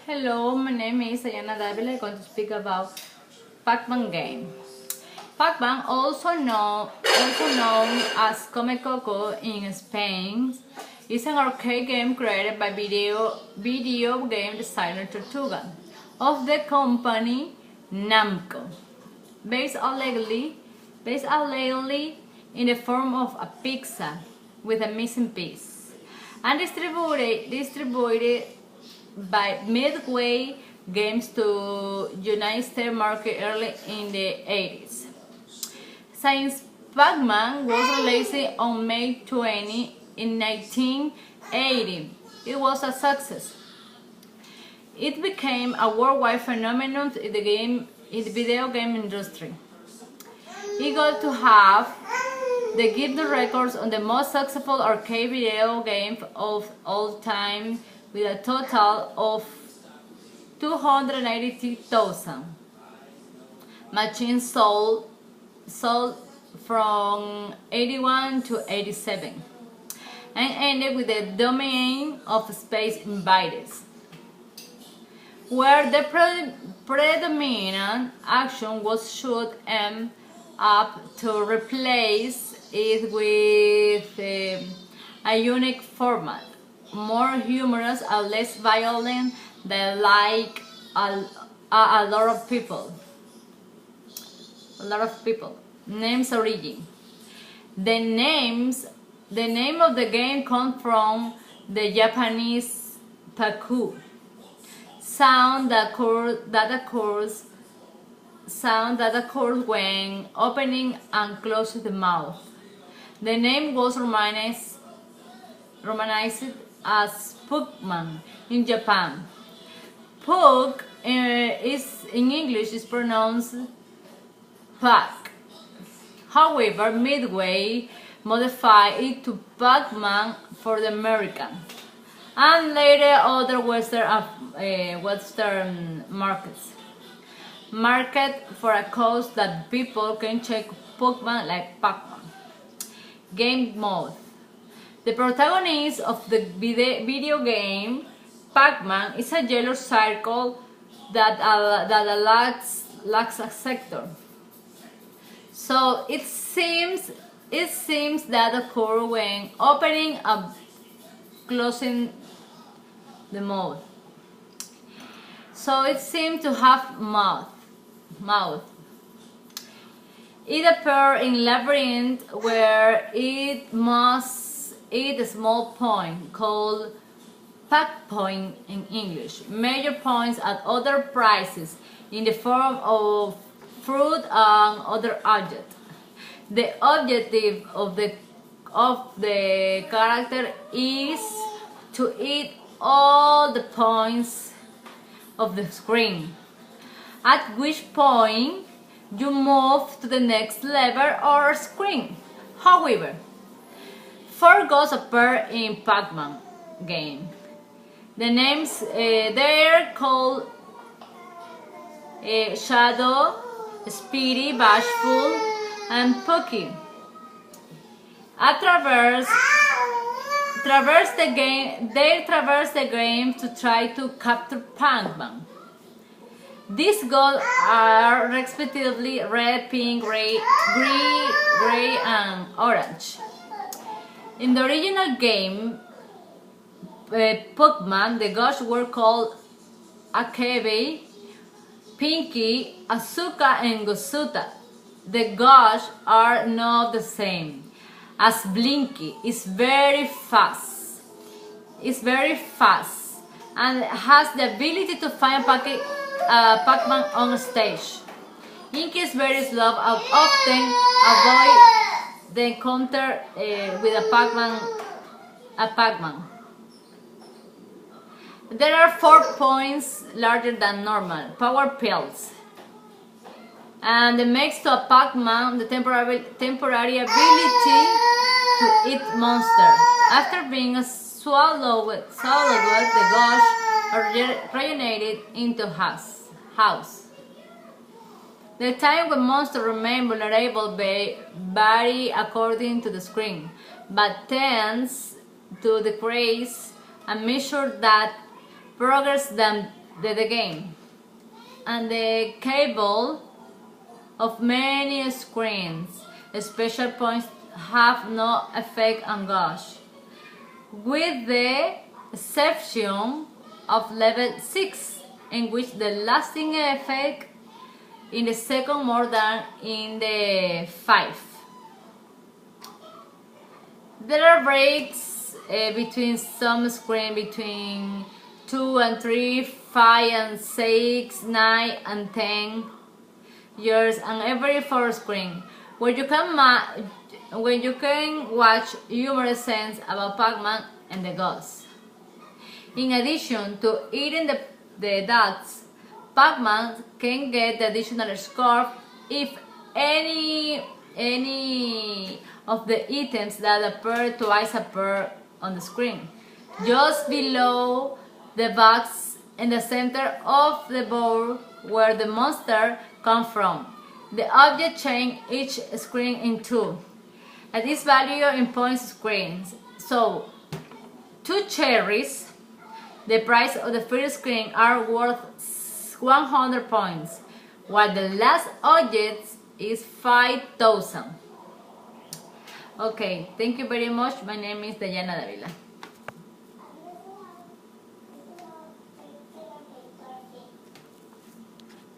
Hello, my name is Ayana Davila. I'm going to speak about Pac-Man game. Pac-Man, also known as Come Coco in Spain, is an arcade game created by video game designer Tortuga of the company Namco, based allegedly in the form of a pizza with a missing piece, and distributed by Midway Games to United States market early in the 80s. Since Pac-Man was released on May 20 in 1980, it was a success. It became a worldwide phenomenon in the video game industry. It got to have the Guinness records on the most successful arcade video game of all time, with a total of 282,000 machines sold from 81 to 87, and ended with the domain of Space Invaders, where the predominant action was shoot 'em up to replace it with a unique format, more humorous and less violent, than like a lot of people. Name's origin. The name of the game comes from the Japanese paku, sound that occurs when opening and closing the mouth. The name was romanized as Pac-Man in Japan. Pug is in English is pronounced Pac. However, Midway modified it to Pac-Man for the American and later other Western market for a cause that people can check Pac-Man like Pac-Man. Game mode. The protagonist of the video game Pac-Man is a yellow circle that lacks a sector. So it seems that occur when opening and closing the mouth. So it seems to have mouth. It appears in Labyrinth, where it must eat a small point called Pac Point in English. Major points at other prizes in the form of fruit and other objects. The objective of the character is to eat all the points of the screen, at which point you move to the next level or screen. However, 4 ghosts appear in Pac-Man game. The names they're called Shadow, Speedy, Bashful, and Pookie. They traverse the game to try to capture Pac-Man. These ghosts are respectively red, pink, gray, and orange. In the original game, Pac-Man, the ghosts were called Akebe, Pinky, Asuka, and Gosuta. The ghosts are not the same, as Blinky is very fast. And has the ability to find Pac-Man on stage. Inky is very slow and often avoid the encounter with a Pac-Man. There are 4 points larger than normal power pills, and it makes to a Pac-Man the temporary ability to eat monster. After being swallowed, the ghosts are reunited into house. The time when monsters remain vulnerable vary according to the screen, but tends to decrease a measure that progress the game, and the cable of many screens. Special points have no effect on gauge, with the exception of level 6, in which the lasting effect in the second more than in the 5. There are breaks between some screen between 2 and 3, 5 and 6, 9 and 10 years, and every 4 screen, where you can watch humorous scenes about Pac-Man and the ghosts. In addition to eating the dots, Pac-Man can get the additional score if any of the items that appear twice appear on the screen. Just below the box in the center of the board where the monster comes from, the object changes each screen in 2. At this value in points screens. So 2 cherries, the price of the first screen, are worth 100 points, while the last object is 5,000. Okay, thank you very much. My name is Dayana Davila.